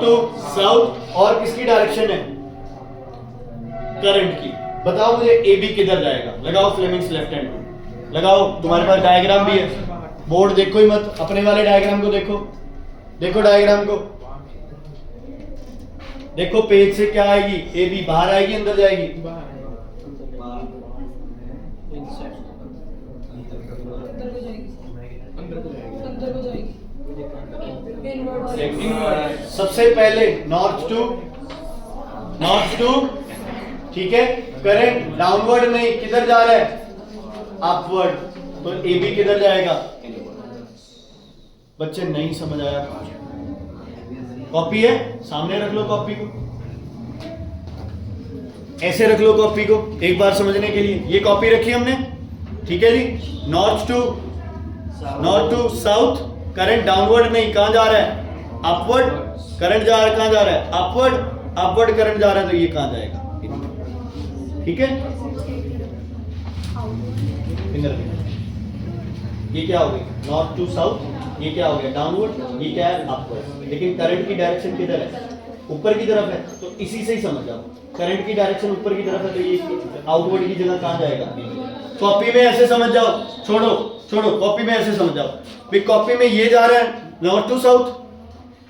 टू साउथ, और किसकी डायरेक्शन है, करंट की। बताओ मुझे ए बी किधर जाएगा, लगाओ फ्लेमिंग्स लेफ्ट हैंड रूल, लगाओ, तुम्हारे पास डायग्राम भी है, बोर्ड देखो ही मत, अपने वाले डायग्राम को देखो, देखो डायग्राम को, देखो पेज से क्या आएगी, ए बी बाहर आएगी अंदर जाएगी, सबसे पहले नॉर्थ टू, ठीक है, करंट डाउनवर्ड नहीं, किधर जा रहा है, अपवर्ड, तो ए बी किधर जाएगा, बच्चे नहीं समझ आया, कॉपी है सामने रख लो, कॉपी को ऐसे रख लो, कॉपी को एक बार समझने के लिए, ये कॉपी रखी हमने, ठीक है जी, north to south, current downward नहीं, कहां जा रहा है, अपवर्ड, करंट जा रहा है, कहां जा रहा है, अपवर्ड करंट जा रहा है, तो ये कहां जाएगा, ठीक है, ये क्या हो गई, नॉर्थ टू साउथ, ये क्या हो गया, डाउनवर्ड, ये क्या है, अपवर्ड, लेकिन करंट की डायरेक्शन किधर है, ऊपर की तरफ है, तो इसी से ही समझ जाओ, करंट की डायरेक्शन ऊपर की तरफ है, तो ये आउटवर्ड की जगह कहां जाएगा, कॉपी में ऐसे समझ जाओ, छोड़ो कॉपी में ऐसे समझ जाओ, भाई कॉपी में ये जा रहा है नॉर्थ टू साउथ,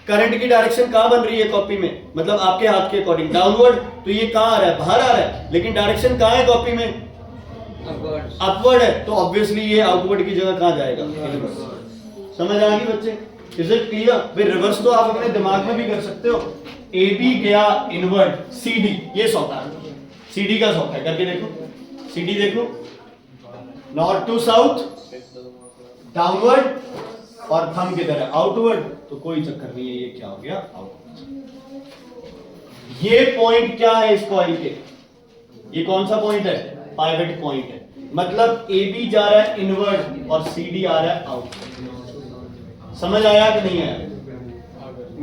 करंट की डायरेक्शन कहां बन रही है कॉपी में, मतलब आपके हाथ के अकॉर्डिंग डाउनवर्ड, तो ये कहां आ रहा है, बाहर आ रहा है, लेकिन डायरेक्शन कहां है कॉपी में, अपवर्ड है, तो ऑब्वियसली ये आउटवर्ड की जगह कहां जाएगा, समझ आ गई बच्चे, इज इट क्लियर। फिर रिवर्स तो आप अपने दिमाग में भी कर सकते हो, ए बी गया इनवर्ड, सी डी ये सौता है, सी डी का सौता है, करके देखो, सी डी देखो, नॉर्थ टू साउथ डाउनवर्ड, और थंब किधर है, आउटवर्ड, तो कोई चक्कर नहीं है, ये क्या हो गया, आउटवर्ड। ये पॉइंट क्या है इस कॉइल के, ये कौन सा पॉइंट है, पाइवट पॉइंट है, मतलब ए बी जा रहा है इनवर्ड और सी डी आ रहा है आउटवर्ड। समझ आया कि नहीं आया,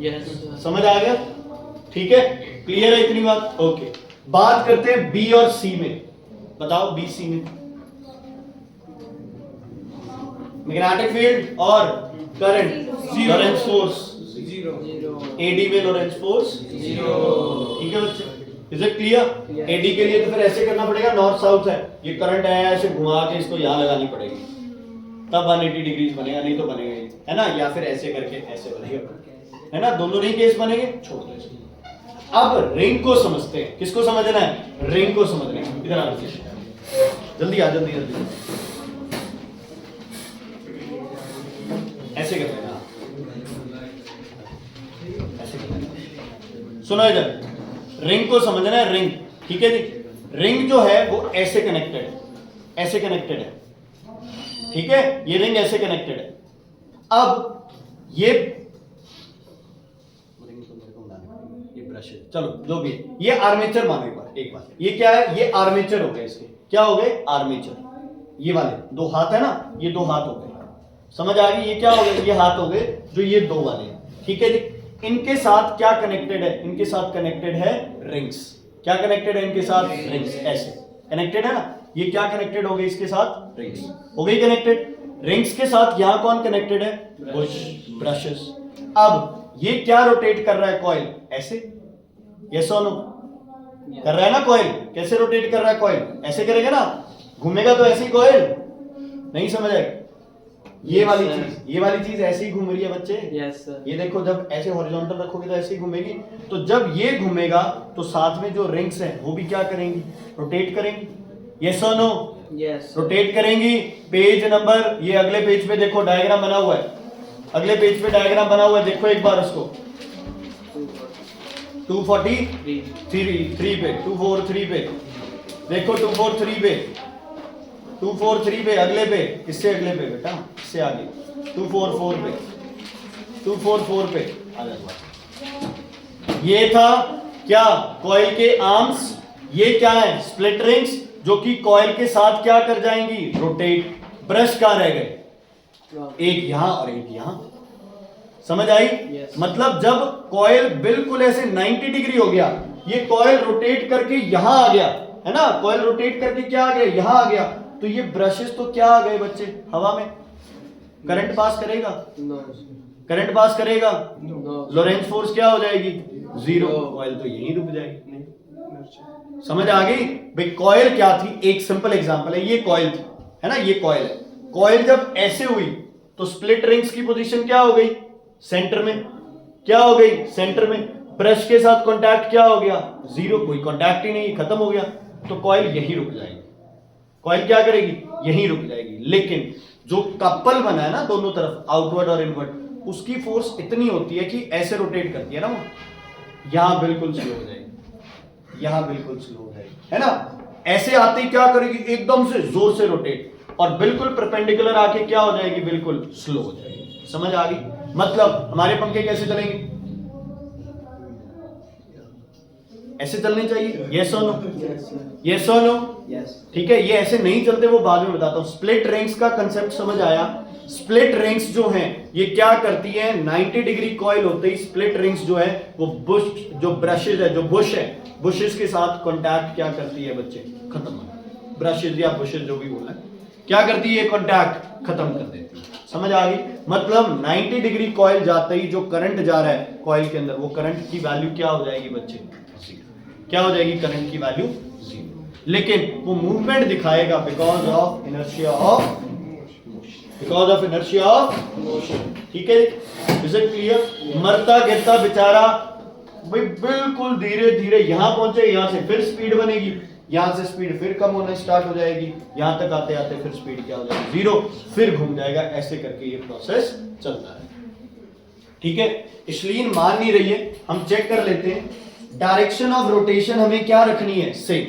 yes. समझ आ गया, ठीक है, क्लियर है इतनी बात, ओके। बात करते हैं बी और सी में, बताओ बी सी में, मैग्नेटिक फील्ड और करंट, लोरेंट्ज फोर्स 0, एडी में लोरेंट्ज फोर्स 0, ठीक है बच्चे, इज इट क्लियर। एडी के लिए तो फिर ऐसे करना पड़ेगा, नॉर्थ साउथ है, ये करंट है, ऐसे घुमा के इसको यहां लगानी पड़ेगी, तब 180 डिग्री बनेगा, नहीं तो बनेगा ही, है ना, या फिर ऐसे करके ऐसे बनेगा, है ना, दोनों नहीं केस बनेंगे, छोड़ दो इसको। अब रिंग को समझते हैं, किसको समझना है, रिंग को समझना है, इधर आ जल्दी आ, जल्दी ऐसे करते हैं, ऐसे करते हैं, सुनो इधर, रिंग को समझना है, रिंग, ठीक है जी, रिंग जो है वो ऐसे कनेक्टेड है, ऐसे कनेक्टेड है, ठीक है, ये रिंग ऐसे कनेक्टेड है। अब ये ब्रश है, चलो जो भी है, ये आर्मेचर मानो एक बार, ये क्या है, ये आर्मेचर हो गए, इसके क्या हो गए, आर्मेचर, ये वाले दो हाथ है ना, ये दो हाथ हो गए, समझ आ गई, ये क्या हो गए, ये हाथ हो गए जो ये दो वाले हैं, ठीक है जी। इनके साथ क्या कनेक्टेड है, इनके साथ कनेक्टेड है रिंग्स, क्या कनेक्टेड है इनके साथ, रिंग्स, ऐसे कनेक्टेड है ना, ये क्या कनेक्टेड हो गई इसके साथ, रिंग्स हो गई कनेक्टेड, रिंग्स के साथ यहां कौन कनेक्टेड है, बुश, ब्रशेस। अब ये क्या रोटेट कर रहा है कॉइल, ऐसे, यस और नो, कर रहा है ना कॉइल, कैसे रोटेट कर रहा है कॉइल, ऐसे करेगा ना, घूमेगा तो ऐसे ही कॉइल, नहीं समझ आएगा, ये वाली चीज ऐसे ही घूम रही है बच्चे, yes, ये देखो, जब ऐसे हॉरिजॉन्टल रखोगे तो ऐसे ही घूमेगी, तो जब ये घूमेगा तो साथ में जो रिंग्स हैं वो भी क्या करेंगी, रोटेट करेंगी, यस और नो, यस, रोटेट करेंगी। पेज नंबर, ये अगले पेज पे देखो डायग्राम बना हुआ है, अगले पेज पे डायग्राम बना हुआ है, देखो एक बार उसको, 243 पे, 243 पे देखो, 243 पे, 243 पे, अगले पे, किससे अगले पे बेटा, इससे आगे 244 पे 244 पे आ जाओ। ये था क्या, कॉइल के आर्म्स। ये क्या है, स्प्लिट रिंग्स, जो कि कॉइल के साथ क्या कर जाएंगी, रोटेट। ब्रश कहां रह गए, एक यहां और एक यहां। समझ आई? मतलब जब कॉइल बिल्कुल ऐसे 90 डिग्री हो गया, ये कॉइल रोटेट करके यहां आ गया, है ना, कॉइल रोटेट करके क्या आ गया, यहां आ गया, तो ये ब्रशेस तो क्या आ गए बच्चे, हवा में। करंट पास करेगा, करंट पास करेगा, लोरेंज फोर्स क्या हो जाएगी, जीरो, कॉइल तो यहीं रुक जाएगी। समझ आ गई भाई? कॉइल क्या थी, एक सिंपल एग्जांपल है, ये कॉइल थी, है ना, ये कॉइल है। कॉइल जब ऐसे हुई तो स्प्लिट रिंग्स की पोजीशन क्या हो गई, सेंटर में। क्या हो गई, सेंटर में। ब्रश के साथ कांटेक्ट क्या हो गया, जीरो, कोई कांटेक्ट ही नहीं, खत्म हो गया। तो कॉइल यहीं रुक जाएगी, कॉइल क्या करेगी, यहीं रुक जाएगी। लेकिन जो कपल बना है ना दोनों तरफ, आउटवर्ड और इनवर्ड, उसकी फोर्स इतनी होती है कि ऐसे रोटेट करती है ना वो, यहां बिल्कुल स्लो हो जाएगी, यहां बिल्कुल स्लो हो जाएगी, है ना। ऐसे आते ही क्या करेगी, एकदम से जोर से रोटेट, और बिल्कुल परपेंडिकुलर आके क्या हो जाएगी, बिल्कुल स्लो हो जाएगी। समझ आ गई? मतलब हमारे पंखे कैसे चलेंगे, ऐसे चलने चाहिए, यस और नो, यस और नो, ठीक है। ये ऐसे नहीं चलते, वो बाद में बताता हूं। स्प्लिट रिंग्स का कंसेप्ट समझ आया? स्प्लिट रिंग्स जो हैं ये क्या करती हैं, 90 डिग्री कॉइल होते ही स्प्लिट रिंग्स जो है वो बुश, जो ब्रशेज है, जो बुश है, बुशेस के साथ कांटेक्ट क्या करती है बच्चे, खत्म। ब्रशेज या बुशेस जो भी बोलना है, क्या करती है, कांटेक्ट खत्म कर देती है। समझ आ गई? मतलब 90 डिग्री कॉइल जाते ही जो करंट जा रहा है कॉइल के अंदर, वो करंट की वैल्यू क्या हो जाएगी बच्चे, क्या हो जाएगी, करंट की वैल्यू जीरो। लेकिन वो मूवमेंट दिखाएगा because of inertia of motion, because of inertia of motion. ठीक है, इज इट क्लियर? मरता गिरता बेचारा भाई बिल्कुल धीरे धीरे यहां पहुंचे, यहां से फिर स्पीड बनेगी, यहां से स्पीड फिर कम होना स्टार्ट हो जाएगी, यहां तक आते आते फिर स्पीड क्या हो जाएगी, जीरो, फिर घूम जाएगा। ऐसे करके ये प्रोसेस चलता है। ठीक है, इसलिए मान नहीं रही है, हम चेक कर लेते हैं। डायरेक्शन ऑफ रोटेशन हमें क्या रखनी है, सेम,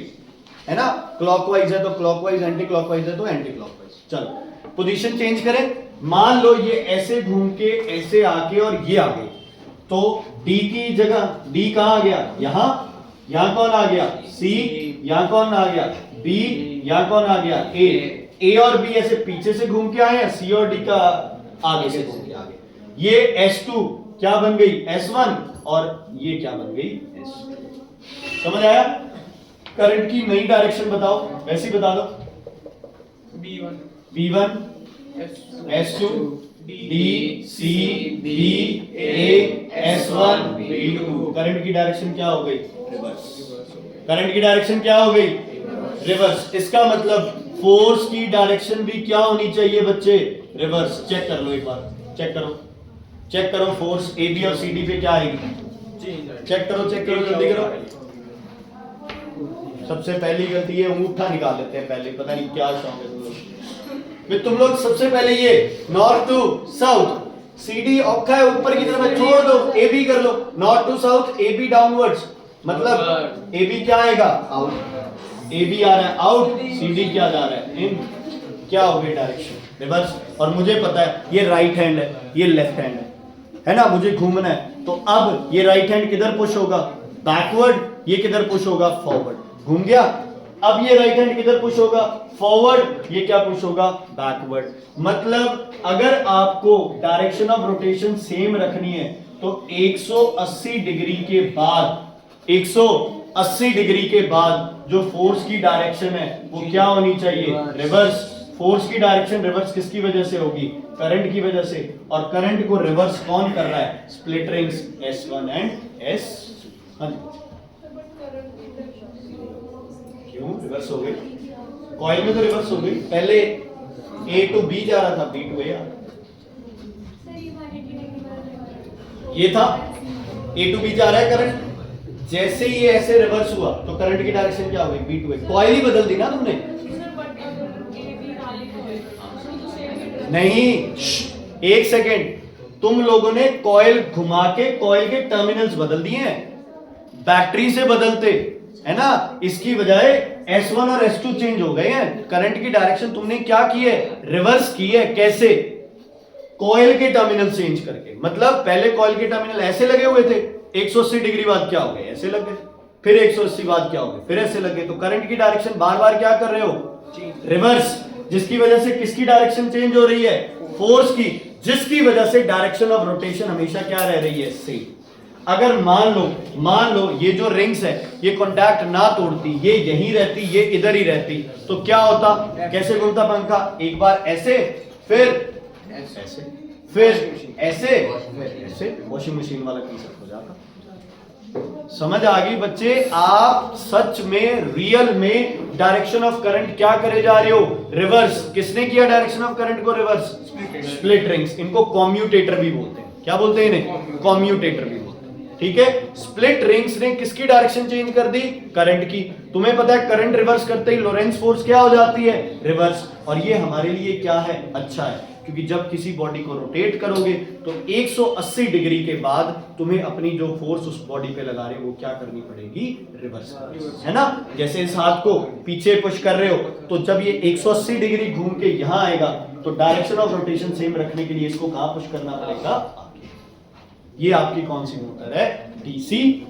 है ना। क्लॉकवाइज है तो क्लॉकवाइज, एंटी क्लॉकवाइज है तो एंटी क्लॉकवाइज। चलो पोजीशन चेंज करें। मान लो ये ऐसे घूम के ऐसे आके और ये आ गए, तो डी की जगह, डी कहां आ गया, यहां, यहां कौन आ गया, सी, यहां कौन आ गया, बी, यहां कौन आ गया, ए। ए और बी ऐसे पीछे से घूम के आए, सी और डी का आगे से घूम के आ गए। ये S2 क्या बन गई, S1, और ये क्या बन गई, S2। समझ आया? करंट की नई डायरेक्शन बताओ, वैसी बता दो। B1 S2 D C B A S1 B2। Current की डायरेक्शन क्या हो गई, रिवर्स। करंट की डायरेक्शन क्या हो गई, रिवर्स। इसका मतलब फोर्स की डायरेक्शन भी क्या होनी चाहिए बच्चे, रिवर्स। चेक कर लो एक बार, चेक करो, चेक करो। फोर्स ए बी और सी डी पे क्या आएगी, चेक करो, चेक करो, जल्दी करो। सबसे पहली गलती है अंगूठा निकाल लेते हैं पहले, पता नहीं क्या शौक है तुम लोग। तुम लोग सबसे पहले ये north to south, C D औखा है ऊपर की तरफ छोड़ दो, ए बी कर लो। North to south, A B downwards, मतलब ए बी क्या आएगा, आउट। ए बी आ रहा है आउट, सी डी क्या जा रहा है इन, क्या हो गई डायरेक्शन, रिवर्स। और मुझे पता है ये राइट हैंड है, ये लेफ्ट हैंड है ना, मुझे घूमना है, तो अब ये राइट हैंड किधर पुश होगा, बैकवर्ड, ये किधर पुश होगा, फॉरवर्ड। घूम गया। अब ये राइट हैंड किधर पुश होगा, फॉरवर्ड, ये क्या पुश होगा, बैकवर्ड। मतलब अगर आपको डायरेक्शन ऑफ रोटेशन सेम रखनी है तो 180 डिग्री के बाद, 180 डिग्री के बाद जो फोर्स की डायरेक्शन है वो क्या होनी चाहिए, रिवर्स। फोर्स की डायरेक्शन रिवर्स किसकी वजह से होगी, करंट की वजह से। और करंट को रिवर्स कौन कर रहा है, split rings S1 and S2। क्यों रिवर्स हो गई, कॉइल में तो रिवर्स हो गई। पहले A टू B जा रहा था, B टू A आ रहा, ये था A टू B जा रहा है करंट। जैसे ही ये ऐसे रिवर्स हुआ तो करंट की डायरेक्शन क्या हो गई, B टू A। कॉइल ही बदल दी ना तुमने। नहीं, एक सेकेंड, तुम लोगों ने कॉइल घुमा के कॉइल के टर्मिनल्स बदल दिए हैं, बैटरी से बदलते, है ना। इसकी बजाय S1 और S2 चेंज हो गए हैं। करंट की डायरेक्शन तुमने क्या की है, रिवर्स की है। कैसे, कॉइल के टर्मिनल चेंज करके। मतलब पहले कॉइल के टर्मिनल ऐसे लगे हुए थे, 180 डिग्री बाद क्या हो गए, ऐसे लग गए, फिर 180 बाद क्या हो गए, फिर ऐसे लग गए। तो करंट की डायरेक्शन बार बार क्या कर रहे हो, रिवर्स, जिसकी वजह से किसकी डायरेक्शन चेंज हो रही है, फोर्स की, जिसकी वजह से डायरेक्शन ऑफ रोटेशन हमेशा क्या रह रही है, सेम। अगर मान लो ये जो रिंग्स है ये कांटेक्ट ना तोड़ती, ये यहीं रहती, ये इधर ही रहती, तो क्या होता, कैसे घूमता पंखा, एक बार ऐसे, फिर ऐसे, फिर ऐसे, फिर ऐसे, वॉशिंग मशीन वाला कंसेप्ट हो जाता। समझ आ गई बच्चे? आप सच में रियल में डायरेक्शन ऑफ करंट क्या करे जा रहे हो, रिवर्स। किसने किया डायरेक्शन ऑफ करंट को रिवर्स, स्प्लिट रिंग्स। इनको कॉम्यूटेटर भी बोलते हैं। क्या बोलते हैं इन्हें, कॉम्यूटेटर भी बोलते हैं। ठीक है, स्प्लिट रिंग्स ने किसकी डायरेक्शन चेंज कर दी, करंट की। तुम्हें पता है करंट रिवर्स करते ही लोरेंट्ज फोर्स क्या हो जाती है, रिवर्स। और ये हमारे लिए क्या है, अच्छा है, क्योंकि जब किसी बॉडी को रोटेट करोगे तो 180 डिग्री के बाद तुम्हें अपनी जो फोर्स उस बॉडी पे लगा रहे हो वो क्या करनी पड़ेगी, रिवर्स, है ना। जैसे इस हाथ को पीछे पुश कर रहे हो तो जब ये 180 डिग्री घूम के यहां आएगा तो डायरेक्शन ऑफ रोटेशन सेम रखने के लिए इसको कहां पुश करना पड़ेगा, आगे। ये आपकी कौन सी मोटर है, डीसी।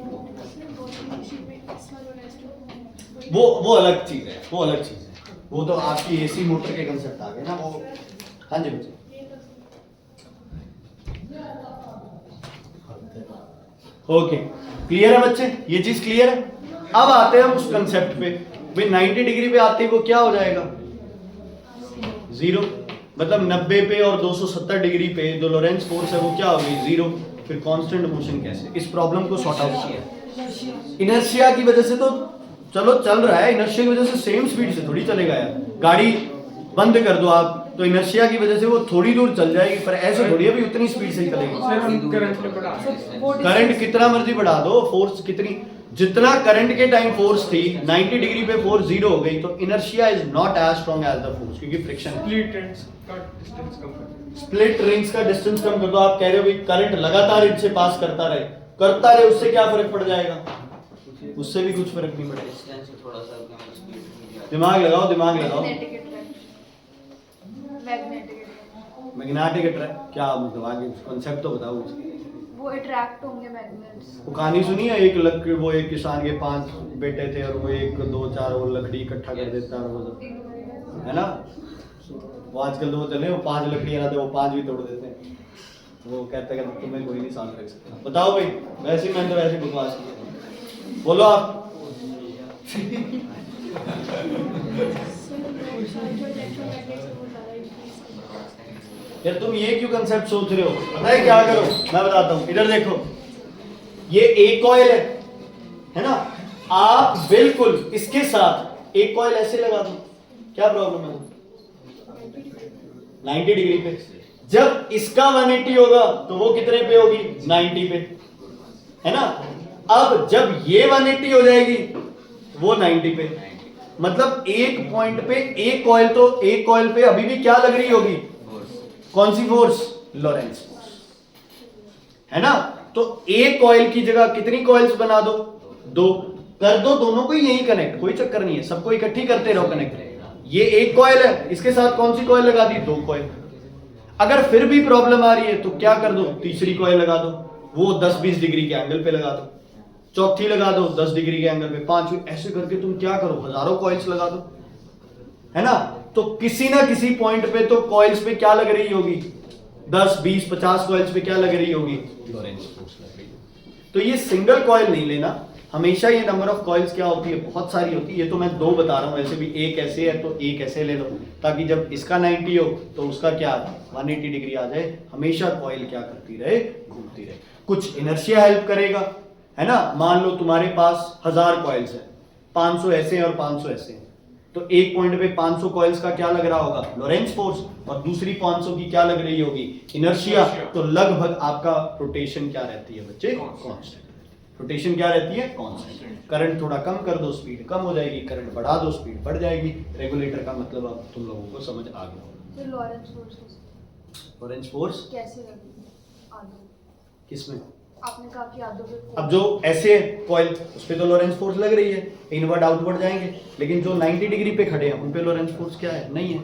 वो अलग चीज है, वो अलग चीज है, वो तो आपकी एसी मोटर के कंसेप्ट आ गए ना वो। हाँ जी बच्चे, ओके, क्लियर है बच्चे, ये चीज क्लियर है। अब आते हैं हम उस कंसेप्ट पे। भाई 90 डिग्री पे आते ही वो क्या हो जाएगा, जीरो। मतलब 90 पे और 270 डिग्री पे जो लोरेंट्ज फोर्स है वो क्या हो गई, जीरो। फिर कांस्टेंट मोशन कैसे, इस प्रॉब्लम को सॉर्ट आउट किया। इनर्शिया की वजह से तो चलो चल रहा है, इनर्शिया की वजह से सेम स्पीड से थोड़ी चलेगा यार। गाड़ी बंद कर दो आप तो इनर्शिया की वजह से वो थोड़ी दूर चल जाएगी, पर ऐसे थोड़ी अभी उतनी स्पीड से ही चलेगी। करंट कितना मर्जी बढ़ा दो, फोर्स कितनी, जितना करंट के टाइम फोर्स थी 90 डिग्री पे फोर्स जीरो हो गई, तो inertia is not as strong as the force, क्योंकि फ्रिक्शन। स्प्लिट रिंग्स का डिस्टेंस कम कर दो। आप कह रहे हो भाई करंट लगातार इनसे पास करता रहे, उससे क्या फर्क पड़ जाएगा, उससे भी कुछ फर्क नहीं पड़ेगा। दिमाग लगाओ, दिमाग लगाओ। मैग्नेटिक अट्रैक्ट क्या मतलब, आगे कंसेप्ट तो बताओ। वो अट्रैक्ट होंगे मैग्नेट्स। वो कहानी सुनी है, वो एक किसान के 5 बेटे थे और वो 1 2 4 वो लकड़ी इकट्ठा कर देता है, वो है ना। वो आजकल तो वो चले, वो 5 लकड़ियां लाते, वो 5 भी तोड़ देते हैं। वो कहते हैं तुम्हें कोई नहीं साथ रख सकता। बताओ भाई, वैसे मैंने तो वैसे बकवास किया, बोलो आप। यार तुम ये क्यों कंसेप्ट सोच रहे हो, पता है क्या करो, मैं बताता हूँ। इधर देखो, ये एक कॉइल है ना, आप बिल्कुल इसके साथ एक कॉइल ऐसे लगा दो, क्या प्रॉब्लम है, 90 डिग्री पे। जब इसका 180 होगा तो वो कितने पे होगी, 90 पे, है ना। अब जब ये 180 हो जाएगी वो 90 पे, मतलब एक पॉइंट पे एक कॉइल पे अभी भी क्या लग रही होगी, कौन सी फोर्स, लोरेंट्ज फोर्स, है ना। तो एक कॉइल की जगह कितनी कॉइल्स बना दो, 2 कर दो, दोनों को यही कनेक्ट, कोई चक्कर नहीं है, सबको इकट्ठी करते रहो कनेक्ट। ये एक कॉइल है, इसके साथ कौन सी कॉइल लगा दी, 2 कॉइल। अगर फिर भी प्रॉब्लम आ रही है तो क्या कर दो, तीसरी कॉइल लगा दो, वो 10-20 डिग्री के एंगल पे लगा दो, चौथी लगा दो 10 डिग्री के एंगल पे, 5, ऐसे करके तुम क्या करो, हजारों कॉइल्स लगा दो, है ना। तो किसी ना किसी पॉइंट पे तो कॉइल्स पे क्या लग रही होगी, 10 20 50 कॉइल्स पे क्या लग रही होगी, लोरेंट्ज फोर्स लग रही होगी। तो ये सिंगल कॉइल नहीं लेना, हमेशा ये नंबर ऑफ कॉइल्स क्या होती है, बहुत सारी होती है। ये तो मैं 2 बता रहा हूं, वैसे भी एक ऐसे है तो एक ऐसे ले लो, ताकि जब इसका 90 हो तो उसका क्या 180 डिग्री आ जाए। हमेशा कॉइल क्या करती रहे, घूमती रहे। कुछ इनर्शिया हेल्प करेगा, है ना। मान लो तुम्हारे पास 1000 कॉइल्स है, 500 ऐसे हैं और 500 ऐसे हैं, तो एक पॉइंट पे 500 कॉइल्स का क्या लग रहा होगा, लोरेंट्ज फोर्स, और दूसरी 500 की क्या लग रही होगी, इनर्शिया। तो लगभग आपका रोटेशन क्या रहती है बच्चे, कांस्टेंट। रोटेशन क्या रहती है, कांस्टेंट। करंट थोड़ा कम कर दो, स्पीड कम हो जाएगी, करंट बढ़ा दो, स्पीड बढ़ जाएगी। रेगुलेटर का मतलब अब तुम लोगों को समझ आ गया। फिर लोरेंट्ज फोर्स कैसे लगी आगे, किसमें, आपने कहा कि आगे अब जो ऐसे कॉइल उस पे तो लोरेंट्ज फोर्स लग रही है, इनवर्ड आउटवर्ड जाएंगे, लेकिन जो 90 डिग्री पे खड़े हैं उन पे लोरेंट्ज फोर्स क्या है, नहीं है।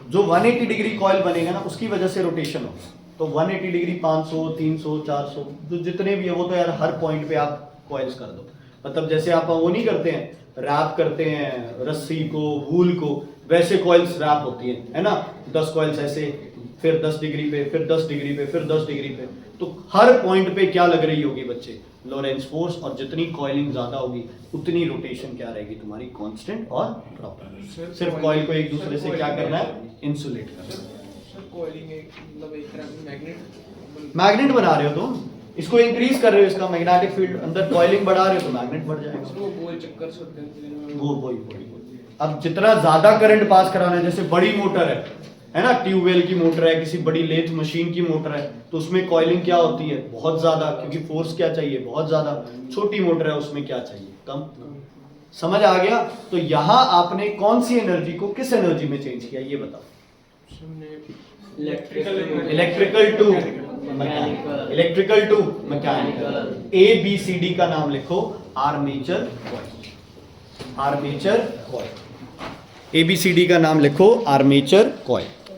जो 180 डिग्री कॉइल बनेगा ना उसकी वजह से रोटेशन होगा। तो 180 डिग्री 500 300 400 जो जितने भी है वो तो यार हर पॉइंट पे आप कॉइल्स कर दो। मतलब जैसे आप वो नहीं करते हैं रैप करते हैं रस्सी को वूल को, वैसे कॉइल्स रैप होती है ना। 10 कॉइल्स ऐसे, फिर 10 डिग्री पे, फिर 10 डिग्री पे, फिर 10 डिग्री पे। तो हर पॉइंट पे क्या लग रही होगी बच्चे, लोरेंट्ज फोर्स, और जितनी कॉइलिंग ज्यादा होगी उतनी रोटेशन क्या रहेगी तुम्हारी, कांस्टेंट और प्रॉपर। सिर्फ कॉइल को एक दूसरे से क्या करना है, इंसुलेट करना है। मैग्नेट बना रहे हो तुम, इसको इंक्रीज कर रहे हो, इसका मैग्नेटिक फील्ड अंदर कॉइलिंग बढ़ा रहे हो तो मैग्नेट बढ़ जाएगा। वो अब जितना ज्यादा करंट पास कराना है, जैसे बड़ी मोटर है ना, ट्यूबवेल की मोटर है, किसी बड़ी लेथ मशीन की मोटर है, तो उसमें कॉइलिंग क्या होती है, बहुत ज्यादा, क्योंकि फोर्स क्या चाहिए, बहुत ज्यादा। छोटी मोटर है उसमें क्या चाहिए, कम। समझ आ गया? तो यहां आपने कौन सी एनर्जी को किस एनर्जी में चेंज किया ये बताओ। Electrical to mechanical, electrical to mechanical. A B C D का नाम लिखो, armature coil, armature coil. ABCD का नाम लिखो, आर्मेचर कॉइल।